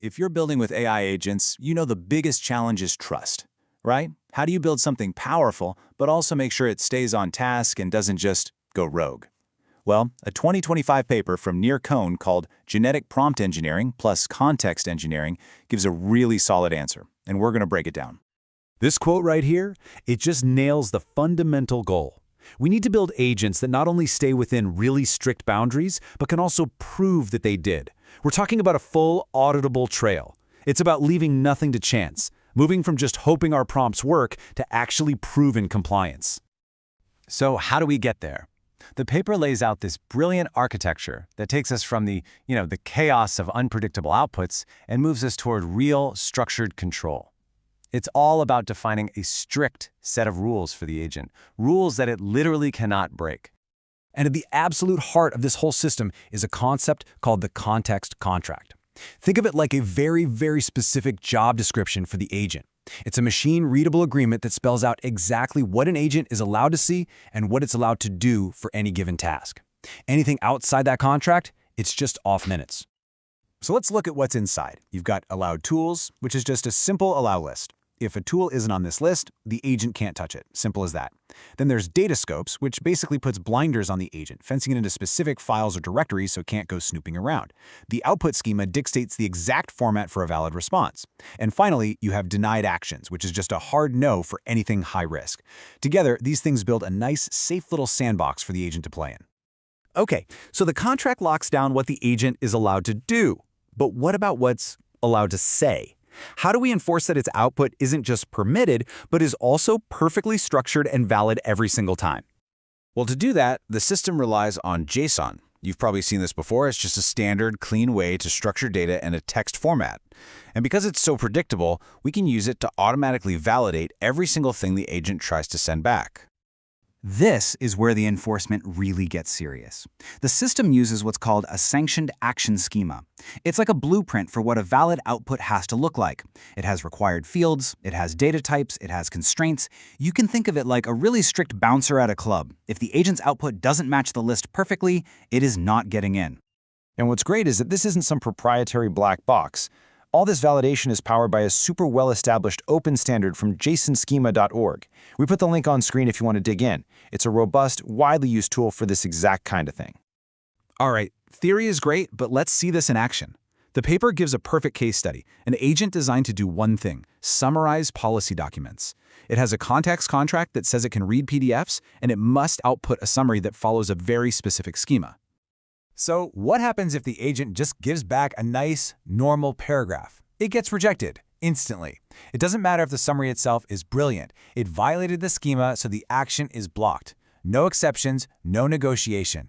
If you're building with AI agents, you know the biggest challenge is trust, right? How do you build something powerful, but also make sure it stays on task and doesn't just go rogue? Well, a 2025 paper from Near Cone called Genetic Prompt Engineering plus Context Engineering gives a really solid answer, and we're going to break it down. This quote right here, it just nails the fundamental goal. We need to build agents that not only stay within really strict boundaries, but can also prove that they did. We're talking about a full, auditable trail. It's about leaving nothing to chance, moving from just hoping our prompts work to actually proving compliance. So how do we get there? The paper lays out this brilliant architecture that takes us from the chaos of unpredictable outputs and moves us toward real, structured control. It's all about defining a strict set of rules for the agent, rules that it literally cannot break. And at the absolute heart of this whole system is a concept called the context contract. Think of it like a very, very specific job description for the agent. It's a machine-readable agreement that spells out exactly what an agent is allowed to see and what it's allowed to do for any given task. Anything outside that contract, it's just off minutes. So let's look at what's inside. You've got allowed tools, which is just a simple allow list. If a tool isn't on this list, the agent can't touch it. Simple as that. Then there's data scopes, which basically puts blinders on the agent, fencing it into specific files or directories so it can't go snooping around. The output schema dictates the exact format for a valid response. And finally, you have denied actions, which is just a hard no for anything high risk. Together, these things build a nice, safe little sandbox for the agent to play in. Okay, so the contract locks down what the agent is allowed to do. But what about what's allowed to say? How do we enforce that its output isn't just permitted, but is also perfectly structured and valid every single time? Well, to do that, the system relies on JSON. You've probably seen this before. It's just a standard, clean way to structure data in a text format. And because it's so predictable, we can use it to automatically validate every single thing the agent tries to send back. This is where the enforcement really gets serious. The system uses what's called a Sanctioned Action Schema. It's like a blueprint for what a valid output has to look like. It has required fields, it has data types, it has constraints. You can think of it like a really strict bouncer at a club. If the agent's output doesn't match the list perfectly, it is not getting in. And what's great is that this isn't some proprietary black box. All this validation is powered by a super well-established open standard from jasonschema.org. We put the link on screen if you want to dig in. It's a robust, widely used tool for this exact kind of thing. All right, theory is great, but let's see this in action. The paper gives a perfect case study, an agent designed to do one thing: summarize policy documents. It has a context contract that says it can read PDFs, and it must output a summary that follows a very specific schema. So what happens if the agent just gives back a nice, normal paragraph? It gets rejected instantly. It doesn't matter if the summary itself is brilliant. It violated the schema, so the action is blocked. No exceptions, no negotiation.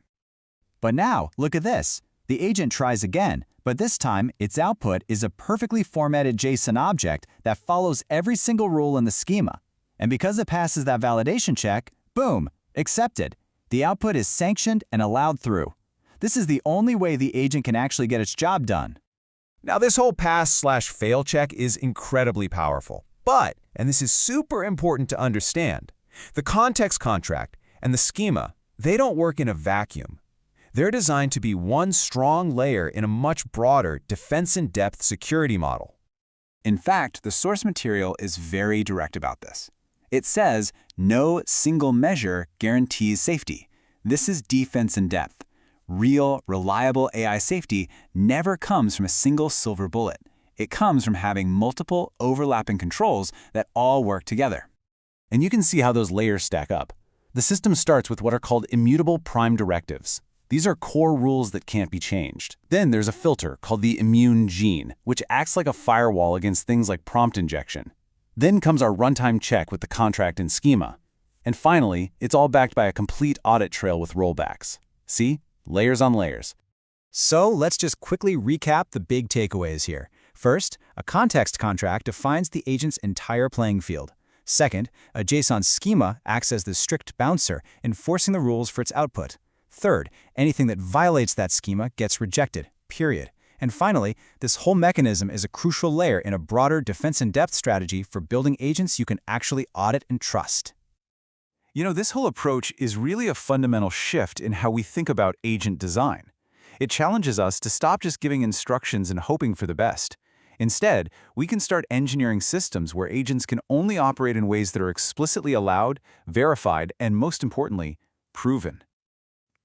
But now, look at this. The agent tries again, but this time its output is a perfectly formatted JSON object that follows every single rule in the schema. And because it passes that validation check, boom, accepted. The output is sanctioned and allowed through. This is the only way the agent can actually get its job done. Now, this whole pass/fail check is incredibly powerful. But, and this is super important to understand, the context contract and the schema, they don't work in a vacuum. They're designed to be one strong layer in a much broader defense-in-depth security model. In fact, the source material is very direct about this. It says, no single measure guarantees safety. This is defense in depth. Real, reliable AI safety never comes from a single silver bullet. It comes from having multiple overlapping controls that all work together. And you can see how those layers stack up. The system starts with what are called immutable prime directives. These are core rules that can't be changed. Then there's a filter called the immune gene, which acts like a firewall against things like prompt injection. Then comes our runtime check with the contract and schema. And finally, it's all backed by a complete audit trail with rollbacks. See? Layers on layers. So let's just quickly recap the big takeaways here. First, a context contract defines the agent's entire playing field. Second, a JSON schema acts as the strict bouncer, enforcing the rules for its output. Third, anything that violates that schema gets rejected, period. And finally, this whole mechanism is a crucial layer in a broader defense-in-depth strategy for building agents you can actually audit and trust. You know, this whole approach is really a fundamental shift in how we think about agent design. It challenges us to stop just giving instructions and hoping for the best. Instead, we can start engineering systems where agents can only operate in ways that are explicitly allowed, verified, and most importantly, proven.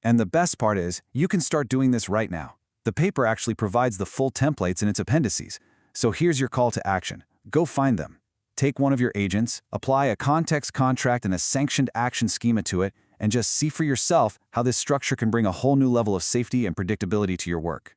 And the best part is, you can start doing this right now. The paper actually provides the full templates in its appendices. So here's your call to action. Go find them. Take one of your agents, apply a context contract and a sanctioned action schema to it, and just see for yourself how this structure can bring a whole new level of safety and predictability to your work.